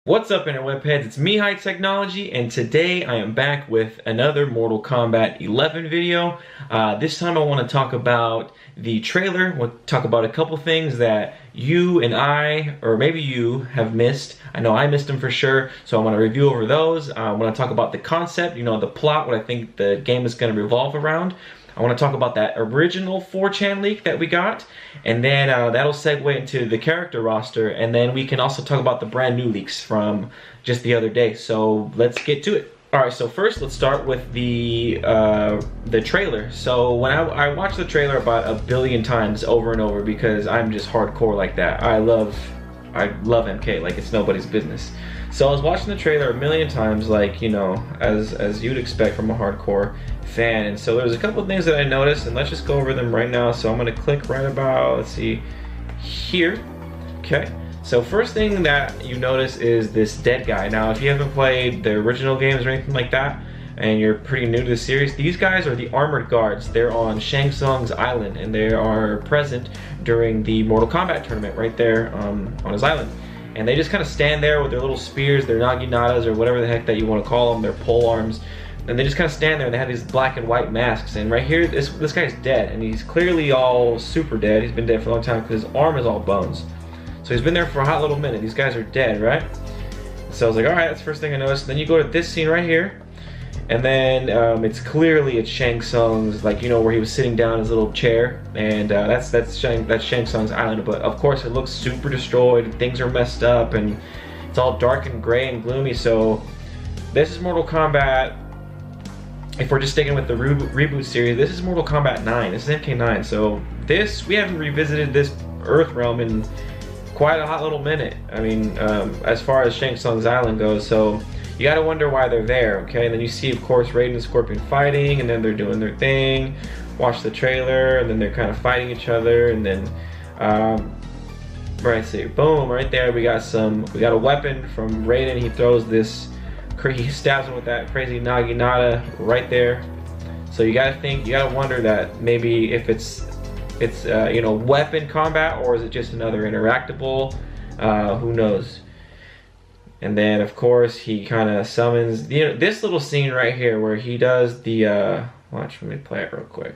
What's up, Interweb heads? It's me, High Technology, and today I am back with another Mortal Kombat 11 video. This time I want to talk about the trailer. We'll talk about a couple things that you and I, or maybe you, have missed. I know I missed them for sure, so I want to review over those. I want to talk about the concept, the plot, what I think the game is going to revolve around. I want to talk about that original 4chan leak that we got, and then that'll segue into the character roster, and then we can also talk about the brand new leaks from just the other day. So let's get to it. Alright, so first let's start with the trailer. So when I watched the trailer about 1 billion times over and over because I'm just hardcore like that. I love MK like it's nobody's business. So I was watching the trailer 1 million times, like, as you'd expect from a hardcore fan. And so there's a couple of things that I noticed, and let's just go over them right now. So I'm gonna click right about, let's see, here. Okay. So first thing that you notice is this dead guy. Now, if you haven't played the original games or anything like that, and you're pretty new to the series, these guys are the armored guards. They're on Shang Tsung's island, and they are present during the Mortal Kombat tournament right there on his island. And they just kind of stand there with their little spears, their naginatas, or whatever the heck that you want to call them, their pole arms. And they just kind of stand there, and they have these black and white masks. And right here, this guy's dead, and he's clearly all super dead. He's been dead for a long time because his arm is all bones. So he's been there for a hot little minute. These guys are dead, right? So I was like, all right, that's the first thing I noticed. And then you go to this scene right here, and then it's clearly at Shang Tsung's, like, where he was sitting down in his little chair, and that's Shang Tsung's island. But of course, it looks super destroyed. Things are messed up, and it's all dark and gray and gloomy. So this is Mortal Kombat. If we're just sticking with the reboot series, this is Mortal Kombat 9. This is MK9. So we haven't revisited this Earth realm in quite a hot little minute. I mean, as far as Shang Tsung's island goes. So you gotta wonder why they're there, okay? And then you see, of course, Raiden and Scorpion fighting, and then they're doing their thing. Watch the trailer, and then they're kind of fighting each other, and then, right, see, boom, right there, we got a weapon from Raiden. He throws this, he stabs him with that crazy naginata right there. So you gotta wonder that maybe if it's weapon combat, or is it just another interactable? Who knows? And then, of course, he kind of summons, this little scene right here where he does the, watch, let me play it real quick.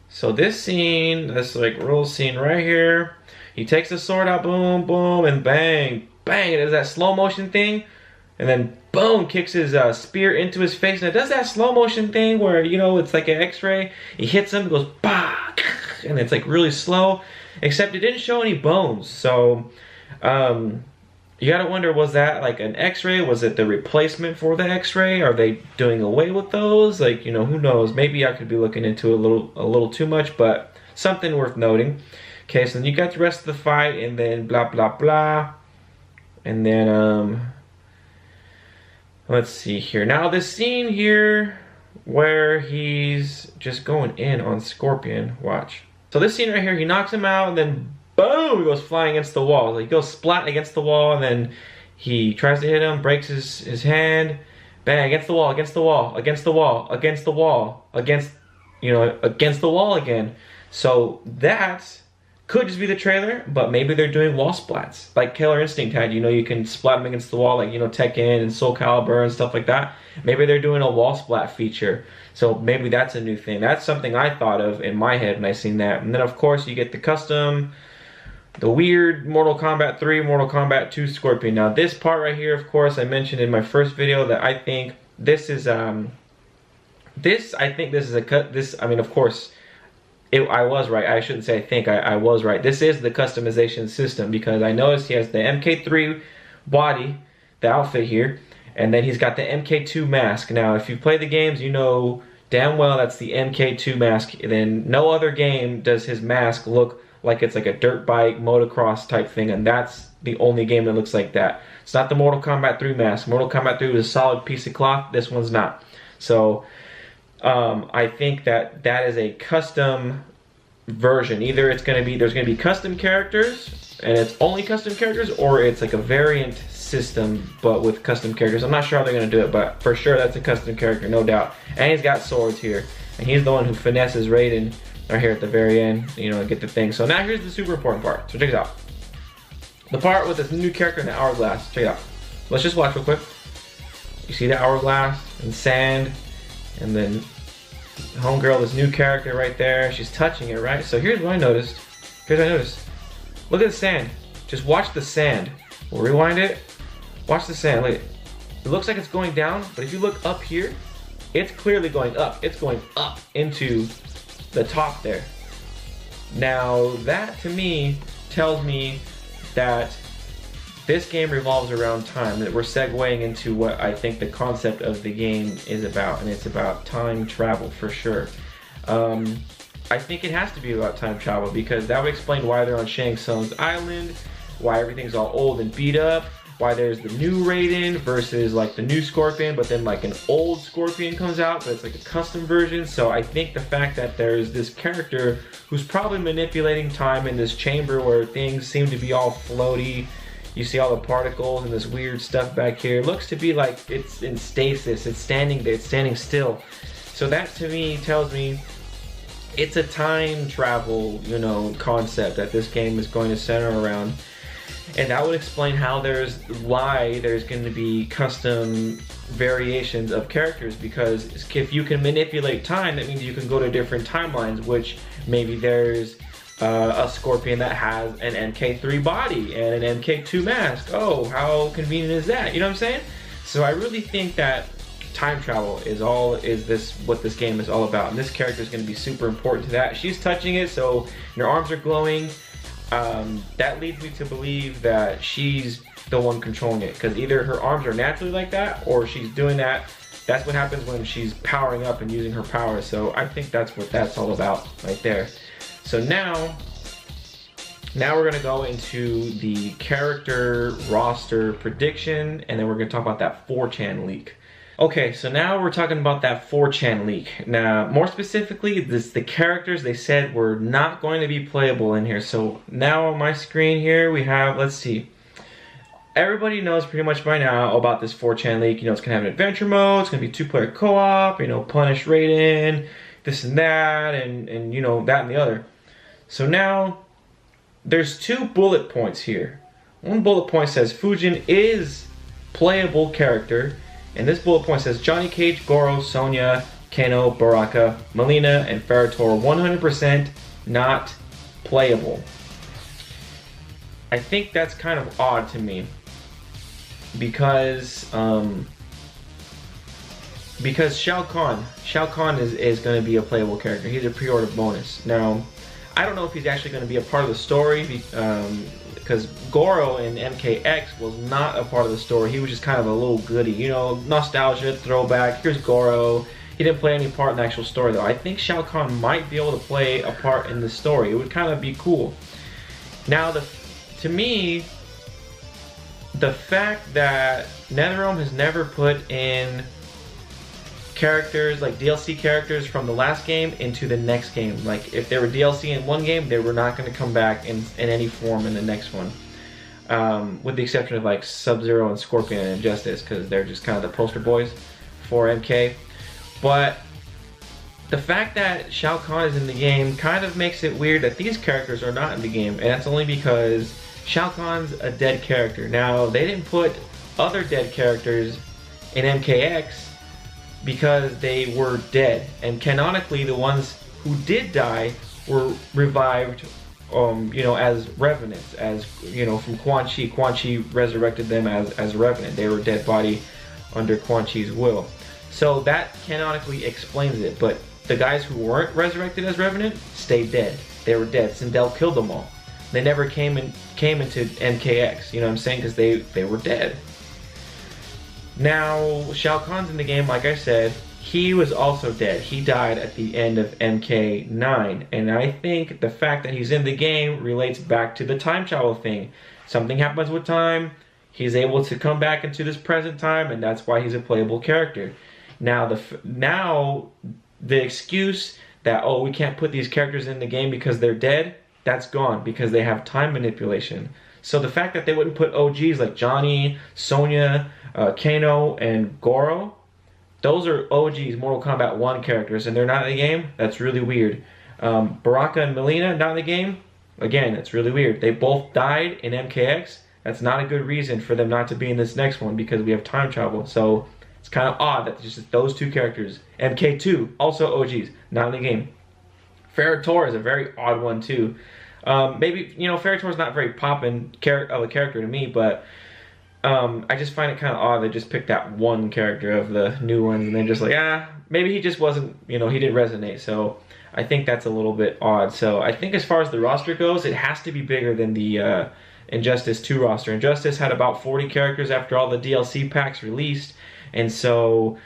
So this scene, this like real scene right here, he takes the sword out, boom, boom, and bang, bang, it does that slow motion thing, and then boom, kicks his spear into his face, and it does that slow motion thing where, it's like an x-ray, he hits him, it goes, bah, and it's like really slow, except it didn't show any bones. So, you gotta wonder, was that like an x-ray? Was it the replacement for the x-ray? Are they doing away with those? Like, who knows? Maybe I could be looking into a little too much, but something worth noting. Okay, so then you got the rest of the fight, and then blah, blah, blah. And then, let's see here. Now this scene here where he's just going in on Scorpion, watch. So this scene right here, he knocks him out, and then boom, he goes flying against the wall. Like, he goes splat against the wall, and then he tries to hit him, breaks his hand, bang, against the wall, against the wall, against the wall, against the wall, against the wall again. So that could just be the trailer, but maybe they're doing wall splats. Like Killer Instinct had, you can splat them against the wall, like, Tekken and Soul Calibur and stuff like that. Maybe they're doing a wall splat feature. So maybe that's a new thing. That's something I thought of in my head when I seen that. And then, of course, you get the custom, the weird Mortal Kombat 3, Mortal Kombat 2 Scorpion. Now this part right here, of course, I mentioned in my first video that I think this is, I mean, of course, I was right. I shouldn't say I think, I was right. This is the customization system, because I noticed he has the MK3 body, the outfit here, and then he's got the MK2 mask. Now, if you play the games, you know damn well that's the MK2 mask. And then no other game does his mask look like it's like a dirt bike, motocross type thing, and that's the only game that looks like that. It's not the Mortal Kombat 3 mask. Mortal Kombat 3 was a solid piece of cloth. This one's not. So, I think that is a custom version. Either there's gonna be custom characters, and it's only custom characters, or it's like a variant system, but with custom characters. I'm not sure how they're gonna do it, but for sure that's a custom character, no doubt. And he's got swords here, and he's the one who finesses Raiden right here at the very end, get the thing. So now here's the super important part. So check it out. The part with this new character in the hourglass. Check it out. Let's just watch real quick. You see the hourglass and sand, and then homegirl, this new character right there. She's touching it, right? So here's what I noticed. Here's what I noticed. Look at the sand. Just watch the sand. We'll rewind it. Watch the sand. Look. It looks like it's going down, but if you look up here, it's clearly going up. It's going up into the top there. Now that to me tells me that this game revolves around time, that we're segueing into what I think the concept of the game is about, and it's about time travel for sure. I think it has to be about time travel because that would explain why they're on Shang Tsung's island, why everything's all old and beat up, why there's the new Raiden versus like the new Scorpion, but then like an old Scorpion comes out, but it's like a custom version. So I think the fact that there's this character who's probably manipulating time in this chamber where things seem to be all floaty. You see all the particles and this weird stuff back here. It looks to be like it's in stasis. It's standing there, it's standing still. So that to me tells me it's a time travel, you know, concept that this game is going to center around. And that would explain why there's going to be custom variations of characters, because if you can manipulate time, that means you can go to different timelines, which maybe there's a Scorpion that has an MK3 body and an MK2 mask. Oh, how convenient is that? You know what I'm saying? So I really think that time travel is what this game is all about, and this character is going to be super important to that. She's touching it, so her arms are glowing. That leads me to believe that she's the one controlling it, because either her arms are naturally like that or she's doing that. That's what happens when she's powering up and using her power. So I think that's what that's all about right there. So now we're gonna go into the character roster prediction, and then we're gonna talk about that 4chan leak. Okay, so now we're talking about that 4chan leak. Now, more specifically, the characters they said were not going to be playable in here. So now on my screen here, we have, let's see. Everybody knows pretty much by now about this 4chan leak. You know, it's gonna have an adventure mode, it's gonna be 2-player co-op, you know, punish Raiden, this and that, and you know, that and the other. So now, there's 2 bullet points here. One bullet point says Fujin is playable character, and this bullet point says Johnny Cage, Goro, Sonya, Kano, Baraka, Melina, and Ferritor 100% not playable. I think that's kind of odd to me because Shao Kahn is going to be a playable character. He's a pre-order bonus. Now, I don't know if he's actually going to be a part of the story because Goro in MKX was not a part of the story. He was just kind of a little goodie, you know, nostalgia, throwback. Here's Goro. He didn't play any part in the actual story though. I think Shao Kahn might be able to play a part in the story. It would kind of be cool. Now, to me, the fact that NetherRealm has never put in characters, like DLC characters from the last game into the next game. Like if they were DLC in one game, they were not going to come back in any form in the next one. With the exception of like Sub-Zero and Scorpion and Injustice, because they're just kind of the poster boys for MK. But the fact that Shao Kahn is in the game kind of makes it weird that these characters are not in the game, and that's only because Shao Kahn's a dead character. Now, they didn't put other dead characters in MKX because they were dead, and canonically the ones who did die were revived you know, as revenants, as you know, from Quan Chi. Quan Chi resurrected them as revenant. They were a dead body under Quan Chi's will. So that canonically explains it, but the guys who weren't resurrected as revenant stayed dead. They were dead. Sindel killed them all. They never came into MKX, you know what I'm saying, because they were dead. Now, Shao Kahn's in the game, like I said, he was also dead. He died at the end of MK9, and I think the fact that he's in the game relates back to the time travel thing. Something happens with time, he's able to come back into this present time, and that's why he's a playable character. Now, the excuse that, oh, we can't put these characters in the game because they're dead, that's gone because they have time manipulation. So the fact that they wouldn't put OGs like Johnny, Sonya, Kano, and Goro, those are OGs, Mortal Kombat 1 characters, and they're not in the game, that's really weird. Baraka and Melina not in the game, again, it's really weird. They both died in MKX. That's not a good reason for them not to be in this next one because we have time travel. So it's kind of odd that just those two characters. MK2, also OGs, not in the game. Ferritor is a very odd one too. Maybe, you know, Ferritor's not very poppin' of a character to me, but I just find it kind of odd they just picked that one character of the new ones and they're just like, maybe he just wasn't, you know, he didn't resonate. So I think that's a little bit odd. So I think as far as the roster goes, it has to be bigger than the Injustice 2 roster. Injustice had about 40 characters after all the DLC packs released, and so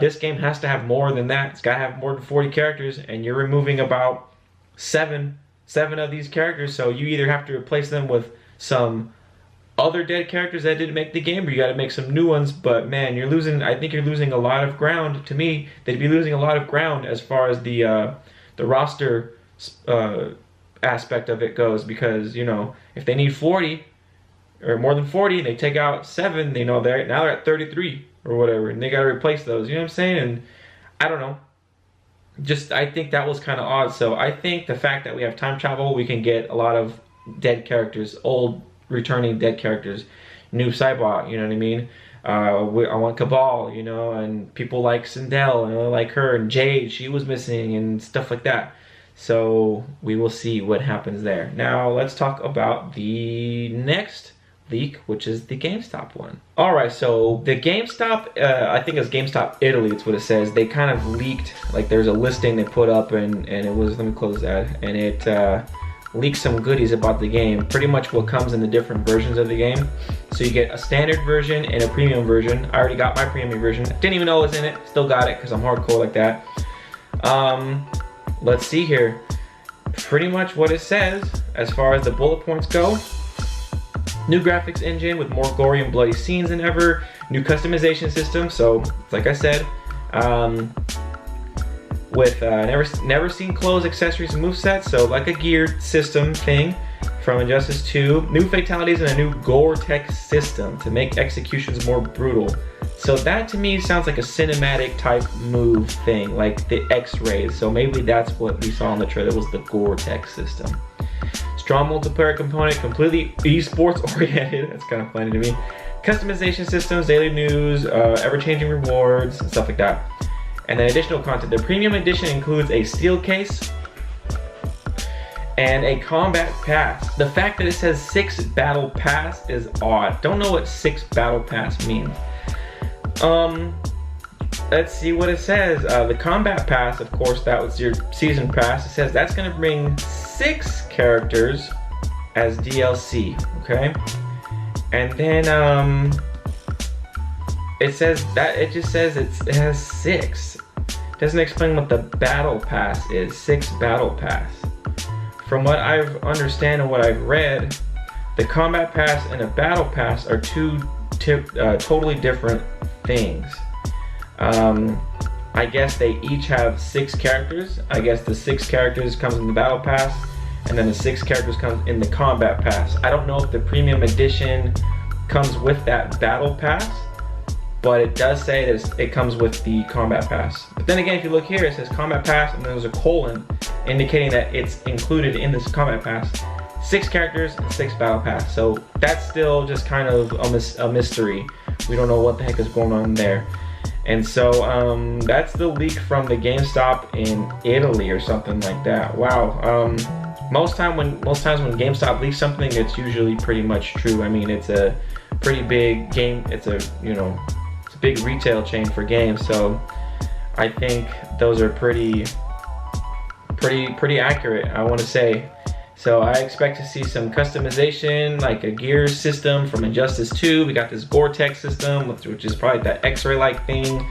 this game has to have more than that. It's got to have more than 40 characters, and you're removing about seven of these characters, so you either have to replace them with some other dead characters that didn't make the game, or you got to make some new ones. But man, you're losing. I think you're losing a lot of ground. To me, they'd be losing a lot of ground as far as the roster aspect of it goes, because, you know, if they need 40 or more than 40, they take out 7. They know they're at 33 or whatever, and they got to replace those. You know what I'm saying? And I don't know. Just, I think that was kind of odd. So I think the fact that we have time travel, we can get a lot of dead characters, old returning dead characters, new Cybot, you know what I mean? I want Cabal, you know, and people like Sindel, and I like her, and Jade, she was missing, and stuff like that. So we will see what happens there. Now let's talk about the next leak, which is the GameStop one. Alright, so the GameStop, I think it's GameStop Italy, it's what it says. They kind of leaked, like there's a listing they put up, and it was, let me close that, and it leaked some goodies about the game. Pretty much what comes in the different versions of the game. So you get a standard version and a premium version. I already got my premium version. Didn't even know it was in it. Still got it because I'm hardcore like that. Let's see here. Pretty much what it says as far as the bullet points go. New graphics engine with more gory and bloody scenes than ever. New customization system. So, like I said, with never seen clothes, accessories, and movesets. So like a geared system thing from Injustice 2. New fatalities and a new gore tech system to make executions more brutal. So that to me sounds like a cinematic type move thing, like the X-rays. So maybe that's what we saw in the trailer, was the gore tech system. Strong multiplayer component, completely esports oriented. That's kind of funny to me. Customization systems, daily news, ever-changing rewards, and stuff like that. And then additional content. The premium edition includes a steel case and a combat pass. The fact that it says 6 battle pass is odd. Don't know what 6 battle pass means. Let's see what it says. The combat pass, of course, that was your season pass. It says that's gonna bring 6 characters as DLC, okay? And then it says that, it just says it has 6. Doesn't explain what the battle pass is. 6 battle pass. From what I've understand and what I've read, the combat pass and a battle pass are two totally different things. I guess they each have 6 characters. I guess the 6 characters comes in the battle pass, and then the 6 characters comes in the combat pass. I don't know if the premium edition comes with that battle pass, but it does say that it comes with the combat pass. But then again, if you look here, it says combat pass, and there's a colon indicating that it's included in this combat pass. 6 characters and 6 battle pass. So that's still just kind of a mystery. We don't know what the heck is going on there. And so that's the leak from the GameStop in Italy or something like that. Wow. Most times when GameStop leaks something, it's usually pretty much true. I mean, it's a pretty big game. It's a, you know, it's a big retail chain for games. So I think those are pretty accurate, I want to say. So I expect to see some customization, like a gear system from Injustice 2. We got this Gore-Tex system, which is probably that X-ray-like thing.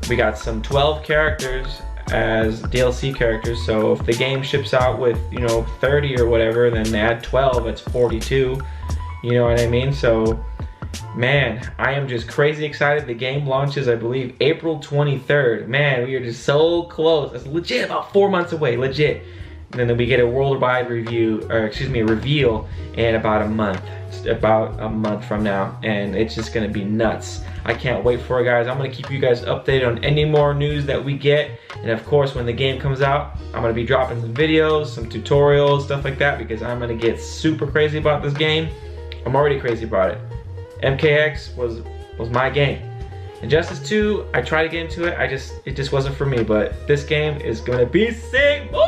We got some 12 characters as DLC characters. So if the game ships out with, you know, 30 or whatever, then add 12, it's 42. You know what I mean? So, man, I am just crazy excited. The game launches, I believe, April 23rd. Man, we are just so close. It's legit about 4 months away, legit. And then we get a worldwide review, or excuse me, a reveal in about a month. About a month from now, and it's just gonna be nuts. I can't wait for it, guys. I'm gonna keep you guys updated on any more news that we get, and of course when the game comes out, I'm gonna be dropping some videos, some tutorials, stuff like that, because I'm gonna get super crazy about this game. I'm already crazy about it. MKX was my game. Injustice 2, I tried to get into it, it just wasn't for me, but this game is gonna be sick. Woo!